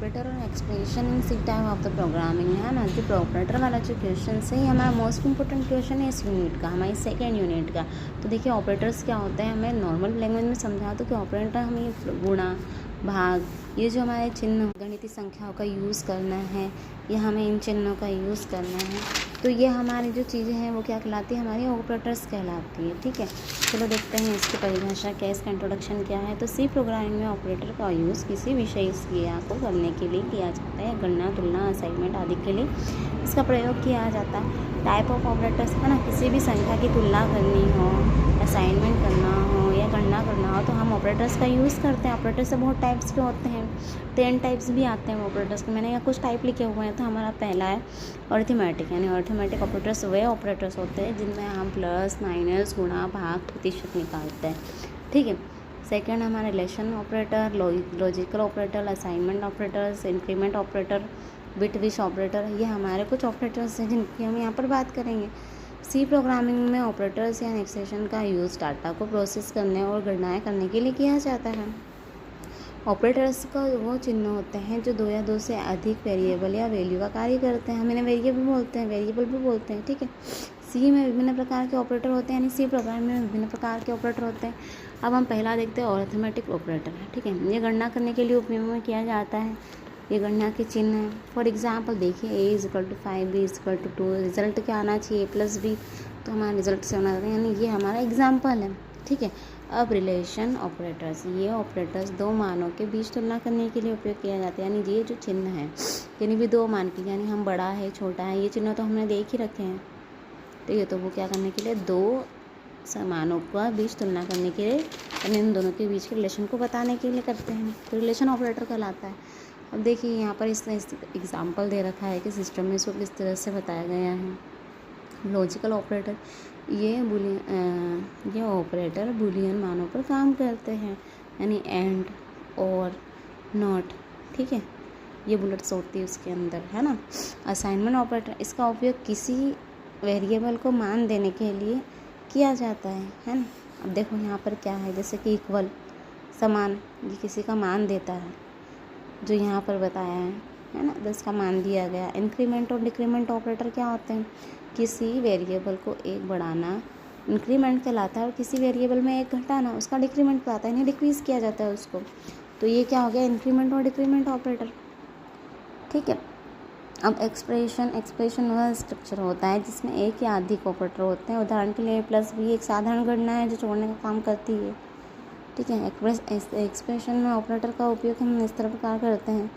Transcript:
Operator और expression in C type of the programming है ना। जो ऑपरेटर वाला जो क्वेश्चन है ये हमारा मोस्ट इंपॉर्टेंट क्वेश्चन है इस यूनिट का, हमारी सेकेंड यूनिट का। तो देखिए ऑपरेटर्स क्या होते हैं, हमें नॉर्मल लैंग्वेज में समझा दो कि ऑपरेटर हमें गुणा भाग ये जो हमारे चिन्ह गणितीय संख्याओं का यूज़ करना है, या हमें इन चिन्हों का यूज़ करना है, तो ये हमारी जो चीज़ें हैं वो क्या कहलाती है, हमारी ऑपरेटर्स कहलाती है। ठीक है, चलो देखते हैं इसकी परिभाषा क्या है, इसका इंट्रोडक्शन क्या है। तो सी प्रोग्रामिंग में ऑपरेटर का यूज़ किसी विशेष क्रिया को करने के लिए किया जाता है, गणना तुलना असाइनमेंट आदि के लिए इसका प्रयोग किया जाता है। टाइप ऑफ ऑपरेटर्स है ना, किसी भी संख्या की तुलना करनी हो, असाइनमेंट करना हो या गणना करना हो तो हम ऑपरेटर्स का यूज़ करते हैं। ऑपरेटर्स से बहुत टाइप्स के होते हैं, 10 टाइप्स भी आते हैं ऑपरेटर्स के। मैंने यहाँ कुछ टाइप लिखे हुए हैं। तो हमारा पहला है अर्थमेटिक, यानी अर्थमेटिक ऑपरेटर्स वे ऑपरेटर्स होते हैं जिनमें हम प्लस माइनस गुणा भाग प्रतिशत निकालते हैं। ठीक है, सेकंड हमारा relation operator, logical operator, assignment operators, increment operator, bit wish operator, ये हमारे कुछ ऑपरेटर्स हैं जिनकी हम यहाँ पर बात करेंगे। सी प्रोग्रामिंग में ऑपरेटर्स या एक्सप्रेशन का यूज़ डाटा को प्रोसेस करने और गणनाएं करने के लिए किया जाता है। ऑपरेटर्स का वो चिन्ह होते हैं जो दो या दो से अधिक वेरिएबल या वैल्यू का कार्य करते हैं। हम इन्हें वेरिएबल बोलते हैं, वेरिएबल भी बोलते हैं। ठीक है, सी में विभिन्न प्रकार के ऑपरेटर होते हैं, यानी सी प्रोग्राम में विभिन्न प्रकार के ऑपरेटर होते हैं। अब हम पहला देखते हैं अर्थमेटिक ऑपरेटर है। ठीक है, ये गणना करने के लिए उपयोग में किया जाता है, ये गणना के चिन्ह है। फॉर एग्जाम्पल देखिए a=5 b=2, रिजल्ट क्या आना चाहिए +b, तो हमारा रिजल्ट से होना चाहिए, यानी ये हमारा एग्जाम्पल है। ठीक है, अब रिलेशन ऑपरेटर्स, ये ऑपरेटर्स दो मानों के बीच तुलना करने के लिए उपयोग किया जाता है, यानी ये जो चिन्ह है यानी भी दो मान के, यानी हम बड़ा है छोटा है, ये चिन्ह तो हमने देख ही रखे हैं। ठीक है, तो वो क्या करने के लिए, दो मानों का बीच तुलना करने के लिए, यानी इन दोनों के बीच के रिलेशन को बताने के लिए करते हैं, तो रिलेशन ऑपरेटर कहलाता है। अब देखिए यहाँ पर इसने एग्जाम्पल दे रखा है कि सिस्टम में इसको किस तरह से बताया गया है। लॉजिकल ऑपरेटर, ये ऑपरेटर बूलियन मानों पर काम करते हैं, यानी एंड और नॉट। ठीक है, ये बुलेट्स होती है उसके अंदर, है ना। असाइनमेंट ऑपरेटर, इसका उपयोग किसी वेरिएबल को मान देने के लिए किया जाता है ना। अब देखो यहाँ पर क्या है, जैसे कि इक्वल, समान, ये किसी का मान देता है, जो यहाँ पर बताया है ना, 10 का मान दिया गया। इंक्रीमेंट और डिक्रीमेंट ऑपरेटर क्या होते हैं, किसी वेरिएबल को एक बढ़ाना इंक्रीमेंट कहलाता है और किसी वेरिएबल में एक घटाना उसका डिक्रीमेंट कहलाता है, यानी डिक्रीज़ किया जाता है उसको। तो ये क्या हो गया, इंक्रीमेंट और डिक्रीमेंट ऑपरेटर। ठीक है, अब एक्सप्रेशन वह स्ट्रक्चर होता है जिसमें एक या अधिक ऑपरेटर होते हैं। उदाहरण के लिए +b एक साधारण गणना है जो जोड़ने का काम करती है। ठीक है, एक्सप्रेशन में ऑपरेटर का उपयोग हम इस तरह प्रकार करते हैं।